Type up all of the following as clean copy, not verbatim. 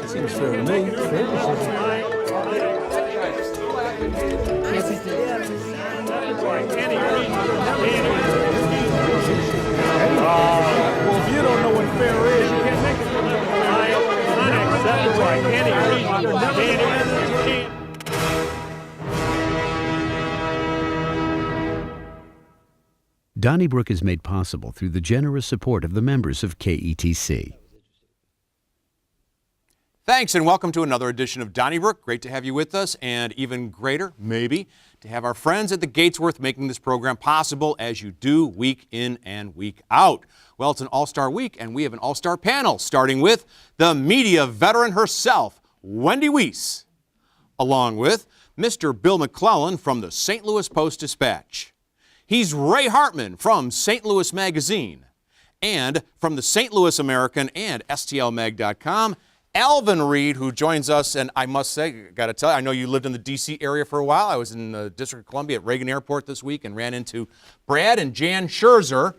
Seems fair to me. Well, if you don't know what fair is, you can't make it. Donnybrook is made possible through the generous support of the members of KETC. Thanks, and welcome to another edition of Donnybrook. Great to have you with us, and even greater, maybe, to have our friends at the Gatesworth making this program possible as you do week in and week out. Well, it's an all-star week, and we have an all-star panel, starting with the media veteran herself, Wendy Weiss, along with Mr. Bill McClellan from the St. Louis Post-Dispatch. He's Ray Hartman from St. Louis Magazine, and from the St. Louis American and STLMag.com, Alvin Reed, who joins us, and I must say, got to tell you, I know you lived in the D.C. area for a while. I was in the District of Columbia at Reagan Airport this week and ran into Brad and Jan Scherzer,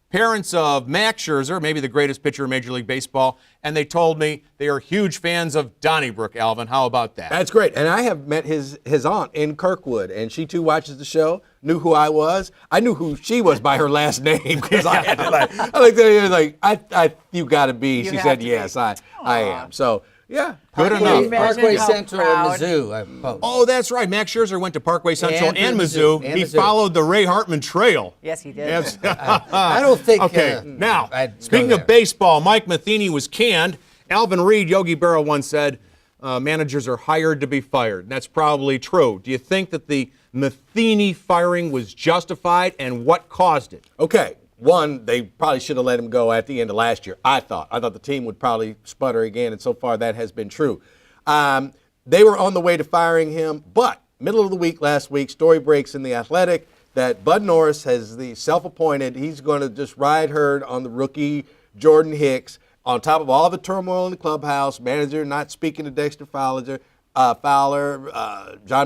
parents of Max Scherzer, maybe the greatest pitcher in Major League Baseball, and they told me they are huge fans of Donnybrook. Alvin, how about that? That's great. And I have met his aunt in Kirkwood, and she too watches the show, knew who I was. I knew who she was by her last name because I had to you got to be. She said, yes, I am. So, yeah. Good enough. Parkway Central and Mizzou. Oh, that's right. Max Scherzer went to Parkway Central and Mizzou. He followed the Ray Hartman Trail. Yes, he did. Yes. I don't think. Okay, now, speaking of baseball, Mike Matheny was canned. Alvin Reed, Yogi Berra once said, managers are hired to be fired. And that's probably true. Do you think that the Matheny firing was justified, and what caused it? Okay. One, they probably should have let him go at the end of last year, I thought. I thought the team would probably sputter again, and so far that has been true. They were on the way to firing him, but middle of the week last week, story breaks in The Athletic that Bud Norris has the self-appointed, he's going to just ride herd on the rookie Jordan Hicks on top of all the turmoil in the clubhouse, manager not speaking to Dexter Fowler, John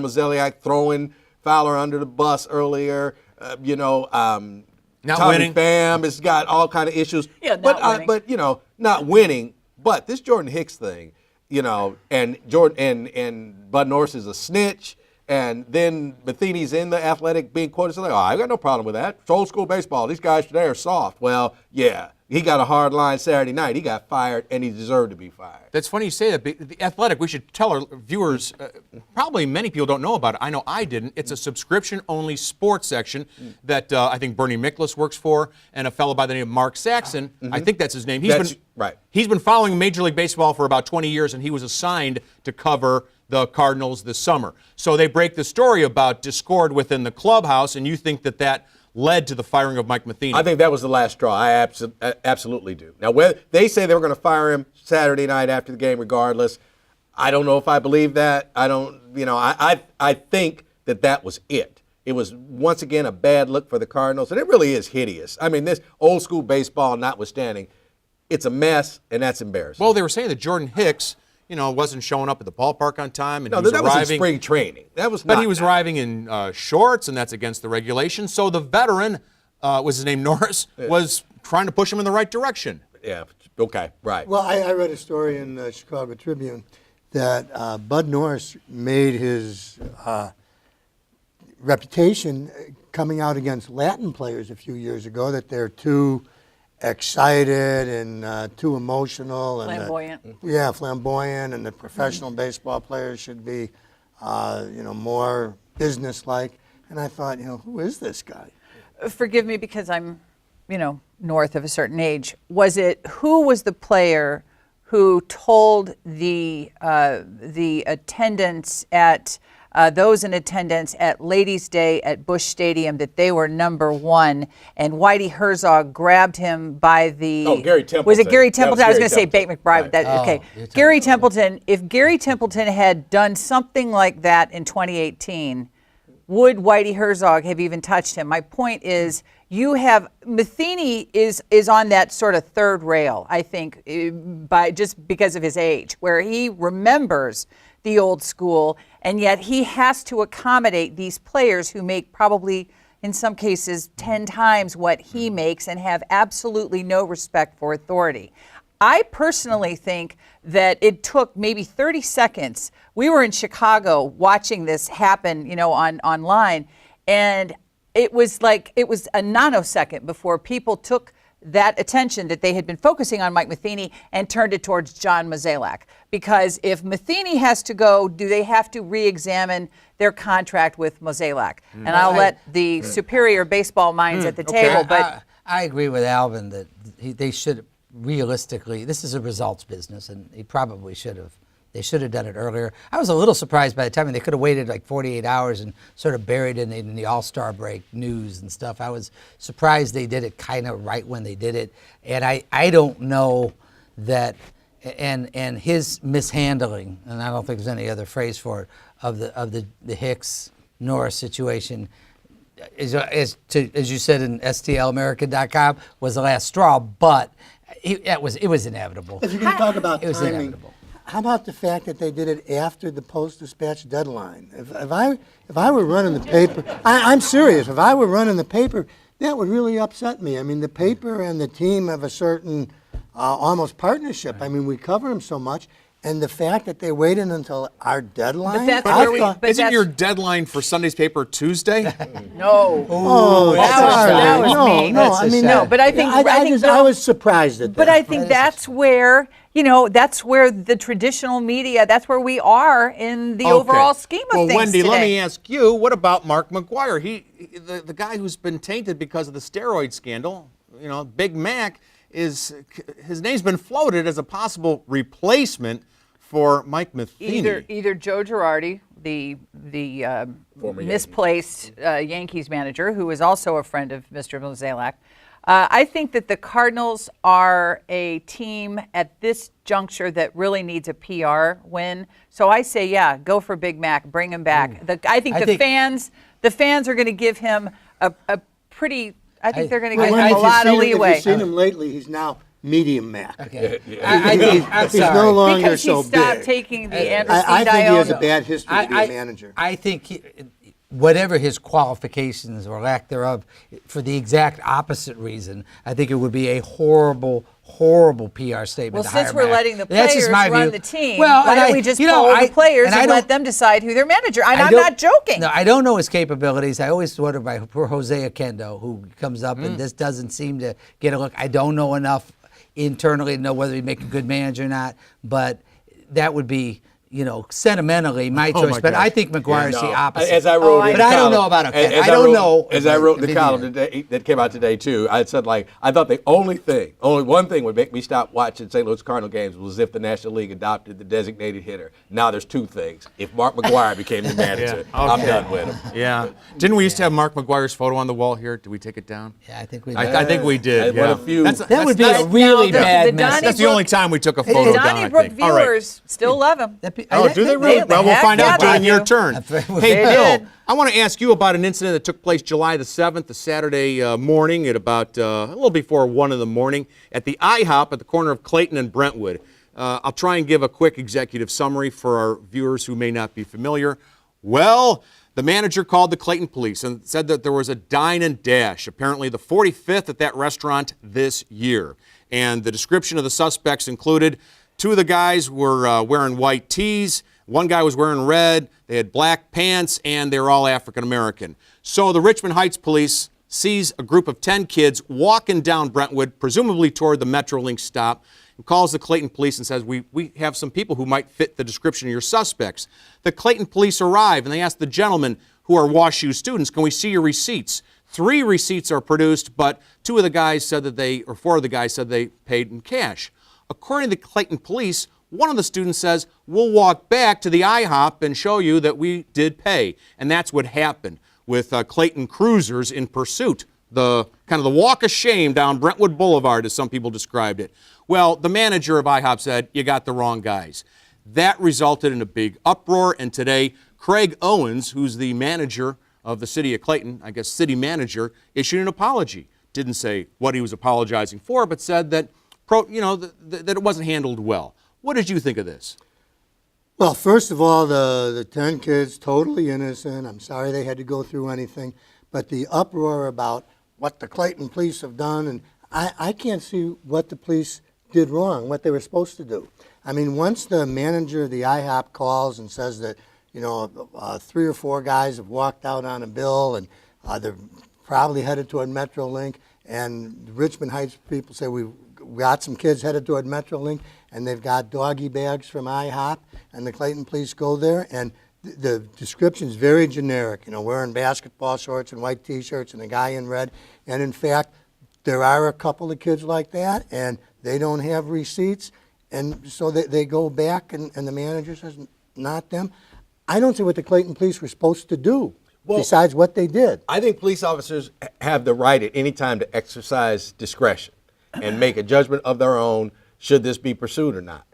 Mozeliak throwing Fowler under the bus earlier, Not Tommy winning. Pham has got all kind of issues. Yeah, not winning. Not winning. But this Jordan Hicks thing, and Bud Norris is a snitch, and then Matheny's in The Athletic being quoted saying, I got no problem with that. It's old school baseball. These guys today are soft. Well, yeah. He got a hard line Saturday night. He got fired, and he deserved to be fired. That's funny you say that. The Athletic, we should tell our viewers, probably many people don't know about it. I know I didn't. It's a subscription-only sports section that I think Bernie Miklasz works for, and a fellow by the name of Mark Saxon. I think that's his name. He's been following Major League Baseball for about 20 years, and he was assigned to cover the Cardinals this summer. So they break the story about discord within the clubhouse, and you think that led to the firing of Mike Matheny. I think that was the last straw. I absolutely do. Now, they say they were going to fire him Saturday night after the game regardless. I don't know if I believe that. I think that was it. It was, once again, a bad look for the Cardinals, and it really is hideous. I mean, this old school baseball notwithstanding, it's a mess, and that's embarrassing. Well, they were saying that Jordan Hicks, wasn't showing up at the ballpark on time, and that was in spring training. But he was arriving in shorts, and that's against the regulations. So the veteran, was his name Norris, was trying to push him in the right direction. Yeah. Okay. Right. Well, I read a story in the Chicago Tribune that Bud Norris made his reputation coming out against Latin players a few years ago, that they're too excited and too emotional and flamboyant. Flamboyant, and the professional baseball players should be more businesslike. And I thought, who is this guy? Forgive me because I'm north of a certain age. Who was the player who told the attendants at those in attendance at Ladies' Day at Busch Stadium that they were number one, and Whitey Herzog grabbed him by the... Oh, Gary Templeton. Was it Gary Templeton? I was going to say Bate McBride. Right. Okay. Gary Templeton. If Gary Templeton had done something like that in 2018, would Whitey Herzog have even touched him? My point is, Matheny is on that sort of third rail, I think, just because of his age, where he remembers the old school, and yet he has to accommodate these players who make probably, in some cases, 10 times what he makes and have absolutely no respect for authority. I personally think that it took maybe 30 seconds. We were in Chicago watching this happen, online, and it was a nanosecond before people took that attention that they had been focusing on Mike Matheny and turned it towards John Mozeliak. Because if Matheny has to go, do they have to re-examine their contract with Mozeliak? And I'll let the superior baseball minds at the table. But I agree with Alvin that they should realistically, this is a results business, and he probably should have. They should have done it earlier. I was a little surprised by the timing. They could have waited like 48 hours and sort of buried it in the All-Star break news and stuff. I was surprised they did it kind of right when they did it. And I don't know that, and his mishandling, and I don't think there's any other phrase for it, of the Hicks-Norris situation, as you said in STLamerica.com, was the last straw, but it was inevitable. If you're going to talk about It was timing, inevitable. how about the fact that they did it after the Post-Dispatch deadline? If I were running the paper, I'm serious. If I were running the paper, that would really upset me. I mean, the paper and the team have a certain almost partnership. I mean, we cover them so much. And the fact that they waited until our deadline. But that's where we. But Isn't that's, your deadline for Sunday's paper Tuesday? no. Oh, that was mean. No, That's I a mean, shame. no. No, but I think I was surprised at that. But I think that's where the traditional media. That's where we are in the overall scheme of things Wendy, today. let me ask you, what about Mark McGuire? The guy who's been tainted because of the steroid scandal, Big Mac, his name's been floated as a possible replacement for Mike Matheny. Either Joe Girardi, the misplaced Yankees manager, who is also a friend of Mr. Mozeliak. I think that the Cardinals are a team at this juncture that really needs a PR win. So I say, yeah, go for Big Mac, bring him back. I think the fans are going to give him a pretty. I think they're going to give him a lot of leeway. If you've seen him lately, he's now medium Mac. Okay. I think, I'm He's sorry. no longer Because so he stopped big. taking the I androstenedione. think he has a bad history to be a manager. I think whatever his qualifications or lack thereof, for the exact opposite reason, I think it would be a horrible PR statement. Well, to since hire we're Mac. letting the That's just players my run view. the team, Well, why and don't we just poll the players and let them decide who their manager? And I'm not joking. No, I don't know his capabilities. I always wonder by poor Jose Akendo, who comes up and this doesn't seem to get a look. I don't know enough internally to know whether he'd make a good manager or not, but that would be, sentimentally my choice. my But gosh. I think McGuire's the opposite. As I wrote in but the I don't column- know about Akendo. as I don't wrote- know. As I wrote in the opinion. column today that came out today too, I said I thought the only one thing would make me stop watching St. Louis Cardinal games was if the National League adopted the designated hitter. Now there's two things. If Mark McGuire became the manager, I'm done with him. Yeah. Didn't we used to have Mark McGuire's photo on the wall here? Did we take it down? Yeah, I think we. I think we did. What yeah. a few- that would be a really bad mess. That's the only time we took a photo down, I Donnybrook think. All right. viewers still love him. Oh, do they really? Well, we'll find out yeah, during they your do. turn. They Hey, Bill, did. I want to ask you about an incident that took place July the 7th, a Saturday morning at about a little before 1 in the morning at the IHOP at the corner of Clayton and Brentwood. I'll try and give a quick executive summary for our viewers who may not be familiar. Well, the manager called the Clayton police and said that there was a dine and dash, apparently the 45th at that restaurant this year. And the description of the suspects included two of the guys were wearing white tees. One guy was wearing red, they had black pants, and they were all African American. So the Richmond Heights police sees a group of 10 kids walking down Brentwood, presumably toward the Metrolink stop, and calls the Clayton police and says, we have some people who might fit the description of your suspects. The Clayton police arrive and they ask the gentlemen who are WashU students, can we see your receipts? 3 receipts are produced, but 4 of the guys said they paid in cash. According to the Clayton police, one of the students says, we'll walk back to the IHOP and show you that we did pay. And that's what happened with Clayton cruisers in pursuit. The kind of the walk of shame down Brentwood Boulevard, as some people described it. Well, the manager of IHOP said, you got the wrong guys. That resulted in a big uproar, and today, Craig Owens, who's the manager of the city of Clayton, I guess city manager, issued an apology. Didn't say what he was apologizing for, but said that, that it wasn't handled well. What did you think of this? Well, first of all, the 10 kids, totally innocent. I'm sorry they had to go through anything. But the uproar about what the Clayton police have done, and I can't see what the police did wrong, what they were supposed to do. I mean, once the manager of the IHOP calls and says that, 3 or 4 guys have walked out on a bill and they're probably headed toward Metrolink, and the Richmond Heights people say we've got some kids headed toward Metrolink, and they've got doggy bags from IHOP, and the Clayton police go there, and the description is very generic, wearing basketball shorts and white T-shirts and a guy in red. And in fact, there are a couple of kids like that, and they don't have receipts, and so they go back, and the manager says, not them. I don't see what the Clayton police were supposed to do besides what they did. I think police officers have the right at any time to exercise discretion and make a judgment of their own, should this be pursued or not.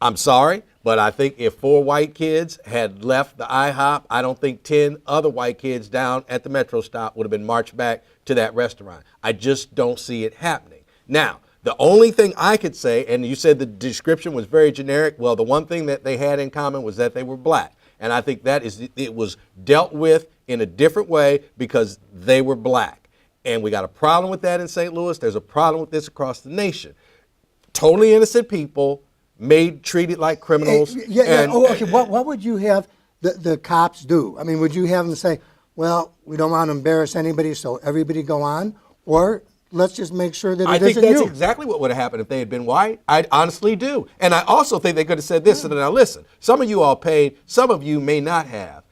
I'm sorry, but I think if 4 white kids had left the IHOP, I don't think 10 other white kids down at the Metro stop would have been marched back to that restaurant. I just don't see it happening. Now, the only thing I could say, and you said the description was very generic, well, the one thing that they had in common was that they were black. And I think it was dealt with in a different way because they were black. And we got a problem with that in St. Louis. There's a problem with this across the nation. Totally innocent people treated like criminals. Okay. What would you have the cops do? I mean, would you have them say, well, we don't want to embarrass anybody, so everybody go on? Or let's just make sure that it isn't you? I think that's exactly what would have happened if they had been white. I honestly do. And I also think they could have said this. So now listen, some of you all paid, some of you may not have.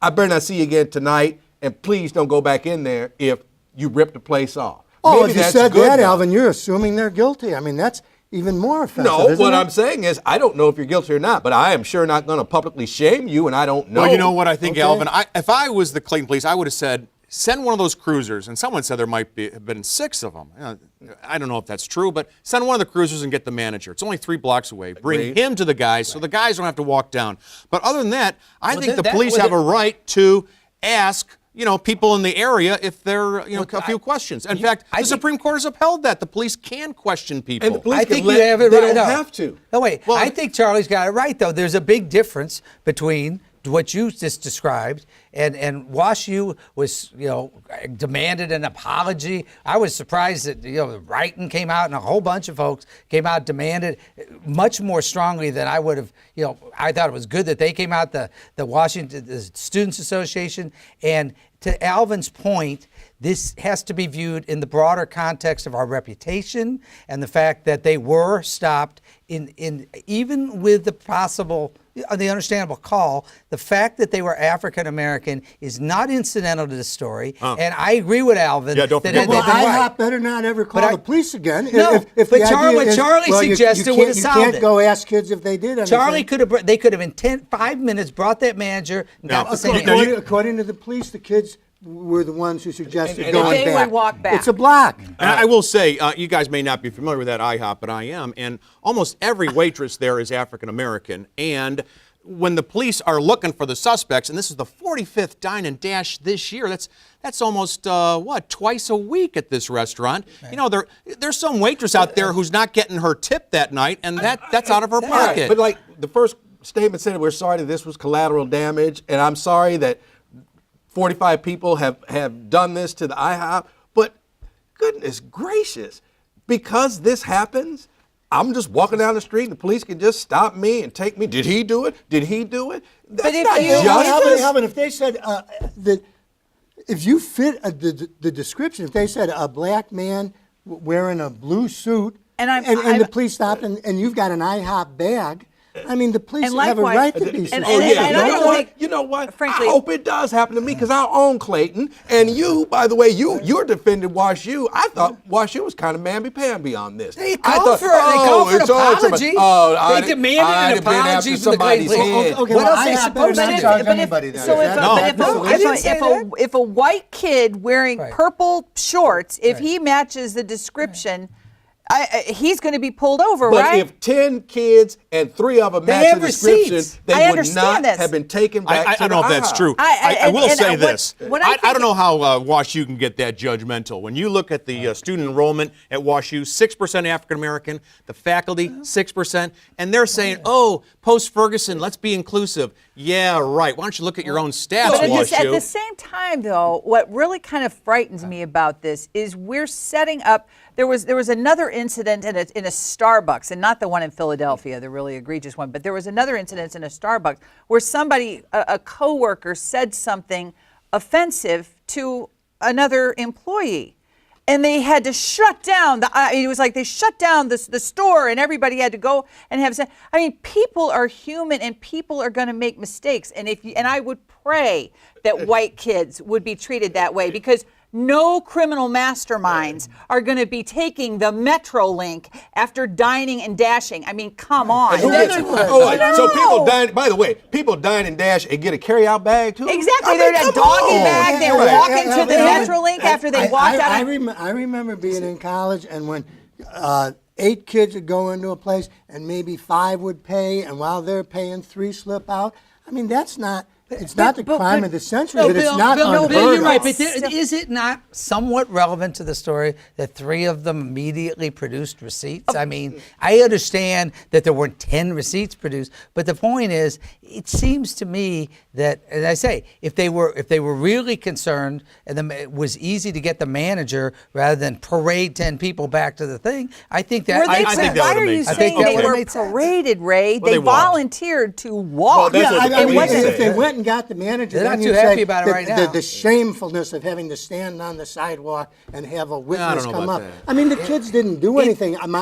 I better not see you again tonight, and please don't go back in there if you ripped the place off. Oh, Maybe if you that's said good that, enough. Alvin, you're assuming they're guilty. I mean, that's even more offensive, No, isn't what it? I'm saying is I don't know if you're guilty or not, but I am sure not going to publicly shame you, and I don't know. Well, you know what I think, Okay. Alvin? If I was the Clayton police, I would have said, send one of those cruisers, and someone said there might have been 6 of them. I don't know if that's true, but send one of the cruisers and get the manager. It's only 3 blocks away. Bring Agreed. him to the guys so the guys don't have to walk down. But other than that, I think the that- police well, have a right to ask people in the area if they're, a few questions. In fact, the Supreme Court has upheld that. The police can question people. And the police I can think let, you have it they right. don't No. have to. No, wait. Well, I think Charlie's got it right, though. There's a big difference between what you just described and WashU was, demanded an apology. I was surprised that, Wrighton came out and a whole bunch of folks came out, demanded much more strongly than I would have, I thought it was good that they came out, the Students Association. And to Alvin's point, this has to be viewed in the broader context of our reputation and the fact that they were stopped in even with the possible, the understandable call, the fact that they were African American is not incidental to the story. And I agree with Alvin. Yeah, don't that forget they've Well, been IHOP right. better not ever call But the police again. No, if but the Charlie- idea is, Charlie well, suggested you would have can't- solved You can't it. go ask kids if they did anything. Charlie they could have in 5 minutes brought that manager and got the same. According to the police, the kids were the ones who suggested And going they back. would walk back. It's a block. And I will say, you guys may not be familiar with that IHOP, but I am. And almost every waitress there is African American. And when the police are looking for the suspects, and this is the 45th Dine and Dash this year, that's almost twice a week at this restaurant. Right. There's some waitress out there who's not getting her tip that night, and that's out of her pocket. But like the first statement said, we're sorry that this was collateral damage, and I'm sorry that 45 people have done this to the IHOP, but goodness gracious, because this happens, I'm just walking down the street and the police can just stop me and take me. Did he do it? Did he do it? That's if not you- justice. Alvin, if they said that, if you fit the description, if they said a black man wearing a blue suit, And the police stopped and you've got an IHOP bag, I mean, the police And have a likewise- right to be and- suspicious. Oh, yeah. and I don't think- You know what? frankly- I hope it does happen to me because I own Clayton. And you, by the way, you're defending WashU. I thought WashU was kind of mamby-pamby on this. They I called thought, for an it's all apology. somebody- They demanded I'd an have been after apology from the somebody's Clayton police. head. Okay, What well, else they IHOP supposed better to not do? charge anybody then. So Is that- I didn't say that. if a white kid wearing Right. purple shorts, if Right. he matches the description, he's going to be pulled over, But right? if 10 kids and 3 of them They match have the description, receipts. they I would understand not this. have been taken back I to don't know the if that's IHOP. true. I- I will and say what- this. what I I think- don't know how WashU can get that judgmental. When you look at the student enrollment at WashU, 6% African American, the faculty, 6%, and they're saying, post-Ferguson, let's be inclusive. Yeah, right. Why don't you look at your own stats, But at WashU? the same time, though, what really kind of frightens me about this is we're setting up There was another incident in a Starbucks, and not the one in Philadelphia, the really egregious one, but there was another incident in a Starbucks where somebody, a coworker, said something offensive to another employee. And they had to shut down it was like they shut down the store, and everybody had to go and have. I mean, people are human, and people are going to make mistakes. And I would pray that white kids would be treated that way, because no criminal masterminds are going to be taking the Metrolink after dining and dashing. I mean, come on. So people dine. By the way, people dine and dash and get a carry-out bag too. Exactly, they're in a doggy bag. They walk into the Metrolink after they walked out. I remember being in college, and when 8 kids would go into a place, and maybe 5 would pay, and while they're paying, 3 slip out. I mean, that's not. It's not the crime of the century, but it's not unheard of. Bill, you're right. But is it not somewhat relevant to the story that 3 of them immediately produced receipts? I mean, I understand that there weren't 10 receipts produced, but the point is, it seems to me that, as I say, if they were really concerned, and it was easy to get the manager rather than parade 10 people back to the thing, I think that. I think that why would have are made you sense. saying they were paraded, Ray? They volunteered to walk. Well, that's what I mean, police if say. they went and got the manager, They're then not you'd too happy say about it right now. the shamefulness of having to stand on the sidewalk and have a witness know come about up. that. I mean, the kids didn't do anything. I'm.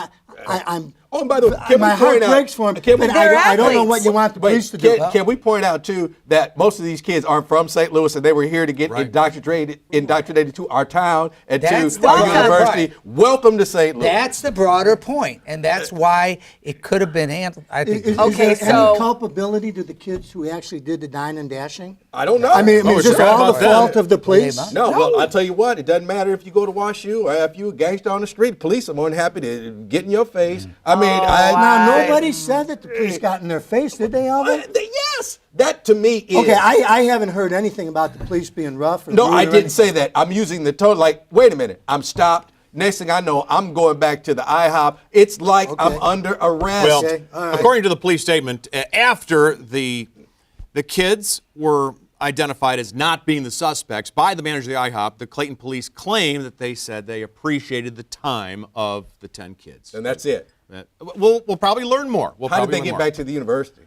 Oh, and by the way, can my we heart point out? breaks for them. Can we, But I don't know what you want the Wait, police to do. can we point out too that most of these kids aren't from St. Louis, and they were here to get indoctrinated to our town and That's to the our broader university. point. Welcome to St. Louis. That's the broader point, and that's why it could have been handled. I think. Is Okay, there so- any culpability to the kids who actually did the dine and dashing? I don't know. I mean, Oh, is this sure. all the About that. fault of the police? must. No, well, I'll tell you what, it doesn't matter if you go to WashU or if you a gangster on the street. Police are more than happy to get in your face. I mean, Now, nobody said that the police got in their face, did they, Alvin? yes, that to me is. Okay, I haven't heard anything about the police being rough. Or No, rude I or didn't anything. say that. I'm using the tone like, wait a minute, I'm stopped. Next thing I know, I'm going back to the IHOP. It's like I'm under arrest. Well, Okay, all right. according to the police statement, after the kids were identified as not being the suspects by the manager of the IHOP, the Clayton police claim that they said they appreciated the time of the 10 kids. And that's it. We'll probably learn more. How did they get back to the university?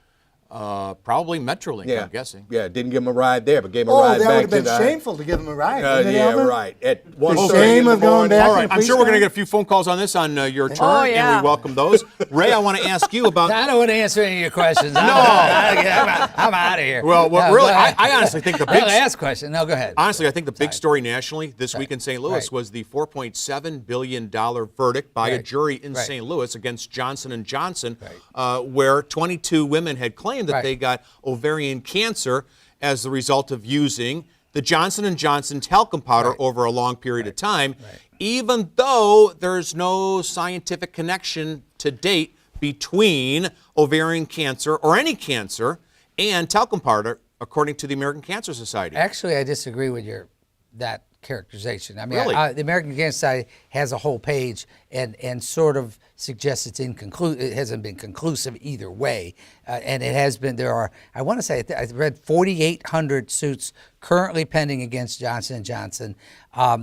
Probably Metrolink, I'm guessing. Yeah, didn't give him a ride there, but gave him a Oh, ride that back would have to been the. shameful to give him a ride. wouldn't it, Yeah, Alvin? right. At 1:30 shame in the of going morning. back All to right, the I'm sure we're police going to get a few phone calls on this on your turn, Oh, yeah. and we welcome those. Ray, I want to ask you about. I don't want to answer any of your questions. I'm out of here. Well, No, really, go ahead. I honestly think the I'm big. gonna ask a question. No, go ahead. Honestly, I think the big story nationally this week in St. Louis Right. was the $4.7 billion verdict by a Right. jury in Right. St. Louis against Johnson & Johnson, where 22 women had claimed that Right. they got ovarian cancer as the result of using the Johnson & Johnson talcum powder Right. over a long period of time, even though there's no scientific connection to date between ovarian cancer or any cancer and talcum powder, according to the American Cancer Society. Actually, I disagree with that characterization. I mean, Really? the American Cancer Society has a whole page and sort of suggests it's inconclusive. It hasn't been conclusive either way, and it has been. There are, I want to say, I read 4,800 suits currently pending against Johnson & Johnson.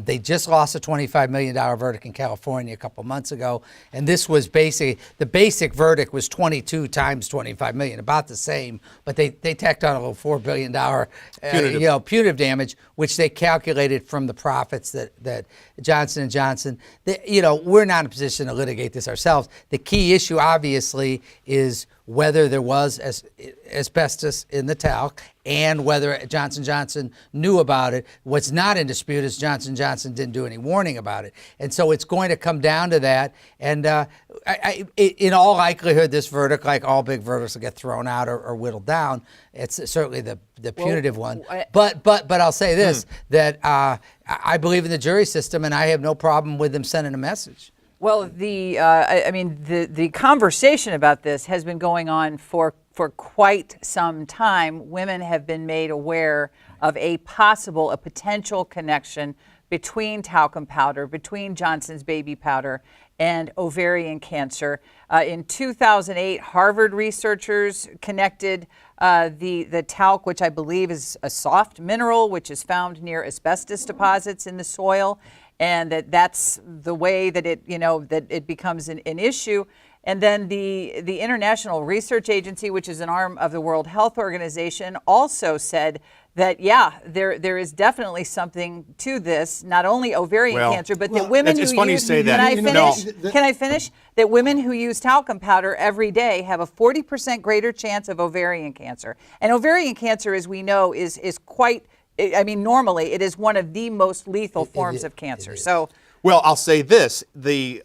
They just lost a $25 million verdict in California a couple months ago, and this was basically, the basic verdict was 22 times 25 million, about the same, but they tacked on a little $4 billion punitive damage, which they calculated from the profits that Johnson & Johnson, we're not in a position to litigate this ourselves. The key issue, obviously, is whether there was asbestos in the talc and whether Johnson & Johnson knew about it. What's not in dispute is Johnson & Johnson didn't do any warning about it. And so it's going to come down to that. And in all likelihood, this verdict, like all big verdicts, will get thrown out or whittled down. It's certainly the punitive one. But I'll say this, that I believe in the jury system, and I have no problem with them sending a message. Well, the conversation about this has been going on for quite some time. Women have been made aware of a potential connection between talcum powder, between Johnson's baby powder, and ovarian cancer. In 2008, Harvard researchers connected the talc, which I believe is a soft mineral, which is found near asbestos deposits in the soil, and that's the way that it becomes an issue. And then the International Research Agency, which is an arm of the World Health Organization, also said that, there is definitely something to this, not only ovarian cancer, but that women it's who funny use, you say that. Can I finish? That women who use talcum powder every day have a 40% greater chance of ovarian cancer. And ovarian cancer, as we know, is quite, normally it is one of the most lethal forms of cancer. So, well, I'll say this, the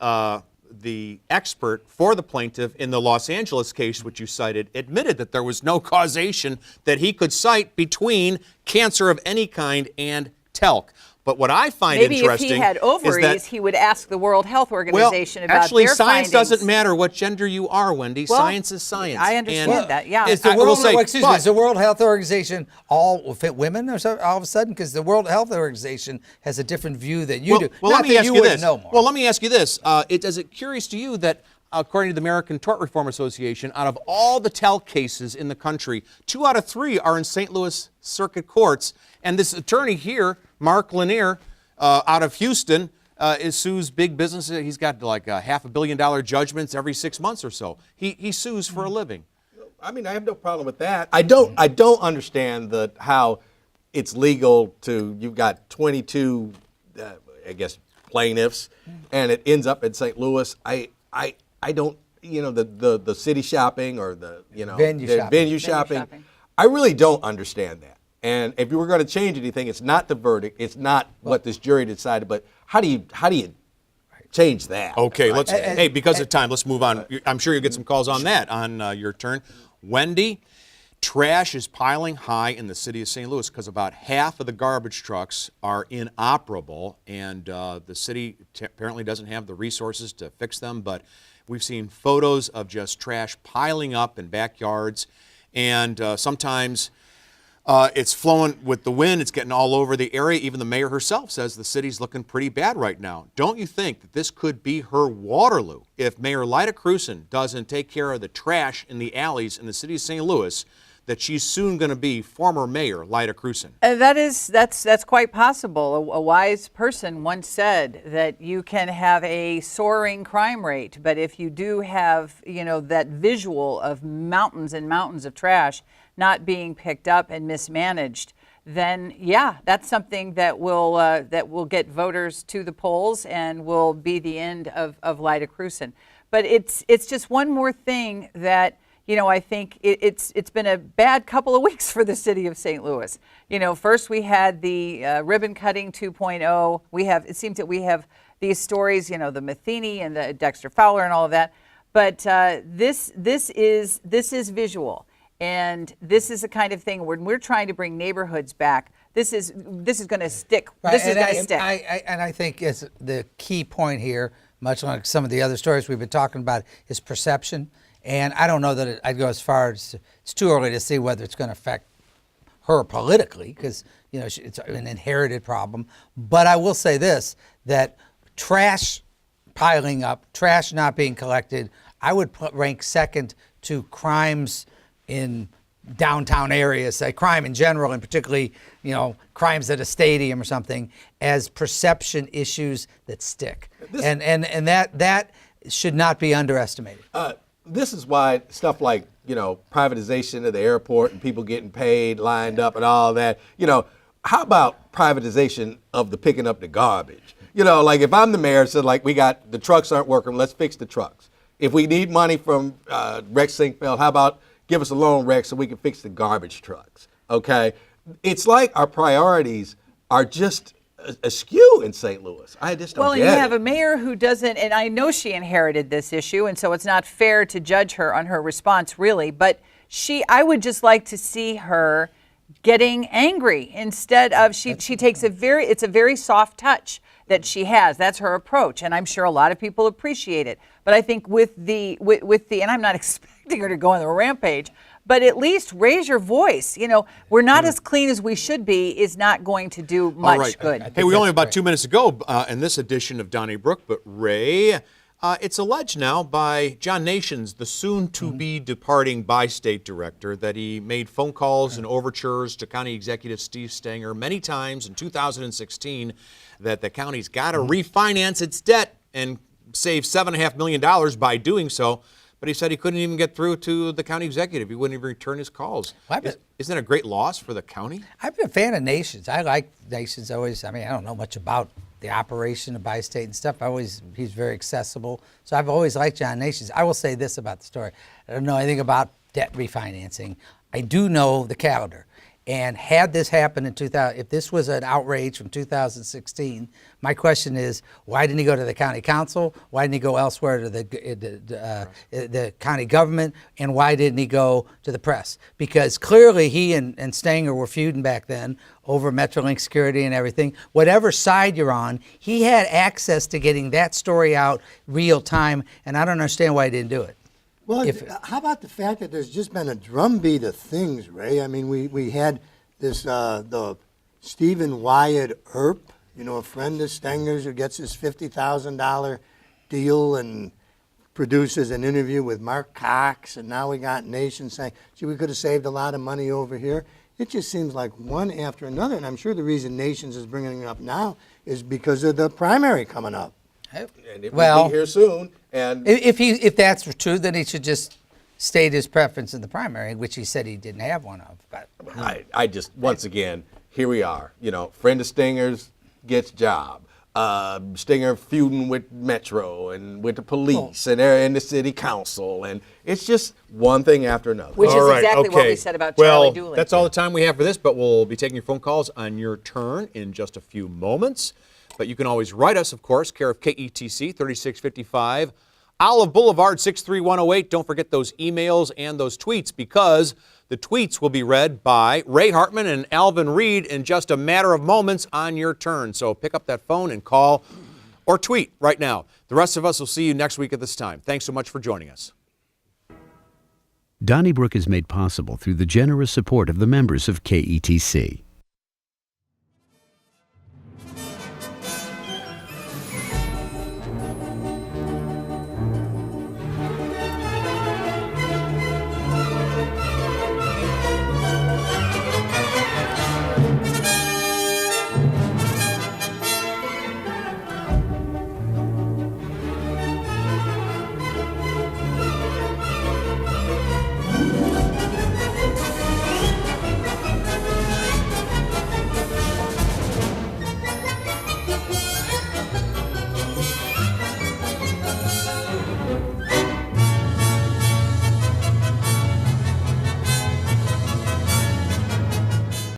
expert for the plaintiff in the Los Angeles case, which you cited, admitted that there was no causation that he could cite between cancer of any kind and talc. But what I find maybe interesting if he had ovaries, is that, he would ask the World Health Organization about actually, their science findings. doesn't matter what gender you are, Wendy. Well, science is science. I understand that, yeah. Is the I will World, say, excuse me, but- is the World Health Organization all fit women or so, all of a sudden? Because the World Health Organization has a different view than you do. Well, Not let me that ask you wouldn't this. know more. Well, let me ask you this. Is it curious to you that, according to the American Tort Reform Association, out of all the talc cases in the country, 2 out of 3 are in St. Louis Circuit Courts, and this attorney here, Mark Lanier, out of Houston, sues big businesses. He's got like $500 million judgments every 6 months or so. He sues for a living. I have no problem with that. I don't understand how it's legal you've got 22, plaintiffs, and it ends up in St. Louis. I don't, the city shopping or venue shopping. I really don't understand that. And if you were going to change anything, it's not the verdict, it's not what this jury decided, but how do you change that? Okay, let's. Because of time, let's move on. I'm sure you'll get some calls on that on your turn. Wendy, trash is piling high in the city of St. Louis because about half of the garbage trucks are inoperable, and the city apparently doesn't have the resources to fix them. But we've seen photos of just trash piling up in backyards, and sometimes it's flowing with the wind. It's getting all over the area. Even the mayor herself says the city's looking pretty bad right now. Don't you think that this could be her Waterloo if Mayor Lyda Krewson doesn't take care of the trash in the alleys in the city of St. Louis, that she's soon going to be former Mayor Lyda Krewson? That's quite possible. A wise person once said that you can have a soaring crime rate, but if you do have, that visual of mountains and mountains of trash not being picked up and mismanaged, then that's something that will get voters to the polls and will be the end of Lyda Krewson. But it's just one more thing that I think it's been a bad couple of weeks for the city of St. Louis. First we had the ribbon cutting 2.0. It seems that we have these stories, the Matheny and the Dexter Fowler and all of that. But this is visual. And this is the kind of thing when we're trying to bring neighborhoods back. This is going to stick. Right, this is going to stick. I think it's the key point here, much like some of the other stories we've been talking about, is perception. And I don't know that I'd go as far as it's too early to see whether it's going to affect her politically, because it's an inherited problem. But I will say this: that trash piling up, trash not being collected, I would rank second to crimes in downtown areas, say crime in general, and particularly, crimes at a stadium or something, as perception issues that stick. And that should not be underestimated. This is why stuff like, privatization of the airport and people getting paid, lined up and all that, how about privatization of the picking up the garbage? Like if I'm the mayor, said like the trucks aren't working, let's fix the trucks. If we need money from Rex Sinkfeld, how about give us a loan, Rex, so we can fix the garbage trucks, okay? It's like our priorities are just askew in St. Louis. I just don't Well, and get you it. have a mayor who doesn't, and I know she inherited this issue, and so it's not fair to judge her on her response, really, but I would just like to see her getting angry instead of, she takes it's a very soft touch that she has. That's her approach, and I'm sure a lot of people appreciate it. But I think with the, and I'm not expecting her to go on the rampage, but at least raise your voice. We're not as clean as we should be is not going to do much All right. good. Hey, we only have about 2 minutes to go in this edition of Donnybrook, but Ray, It's alleged now by John Nations, the soon-to-be departing by-state director, that he made phone calls and overtures to County Executive Steve Stenger many times in 2016 that the county's got to refinance its debt and save $7.5 million by doing so. But he said he couldn't even get through to the county executive. He wouldn't even return his calls. Isn't that a great loss for the county? I've been a fan of Nations. I like Nations always. I mean, I don't know much about the operation of Bi-State and stuff. He's very accessible. So I've always liked John Nations. I will say this about the story. I don't know anything about debt refinancing. I do know the calendar. And had this happened in 2000, if this was an outrage from 2016, my question is, why didn't he go to the county council? Why didn't he go elsewhere to the county government? And why didn't he go to the press? Because clearly he and Stanger were feuding back then over Metrolink security and everything. Whatever side you're on, he had access to getting that story out real time, and I don't understand why he didn't do it. Well, how about the fact that there's just been a drumbeat of things, Ray? I mean, we had this, the Stephen Wyatt Earp, a friend of Stenger's who gets his $50,000 deal and produces an interview with Mark Cox, and now we got Nation saying, gee, we could have saved a lot of money over here. It just seems like one after another, and I'm sure the reason Nations is bringing it up now is because of the primary coming up. And it will be here soon. And if that's true, then he should just state his preference in the primary, which he said he didn't have one of. But I just, once again, here we are. Friend of Stinger's gets job. Stinger feuding with Metro and with the police and the city council, and it's just one thing after another. Which is exactly what we said about Charlie Dooley. That's all the time we have for this, but we'll be taking your phone calls on your turn in just a few moments. But you can always write us, of course, care of KETC, 3655 Olive Boulevard, 63108. Don't forget those emails and those tweets, because the tweets will be read by Ray Hartman and Alvin Reed in just a matter of moments on your turn. So pick up that phone and call or tweet right now. The rest of us will see you next week at this time. Thanks so much for joining us. Donnybrook is made possible through the generous support of the members of KETC.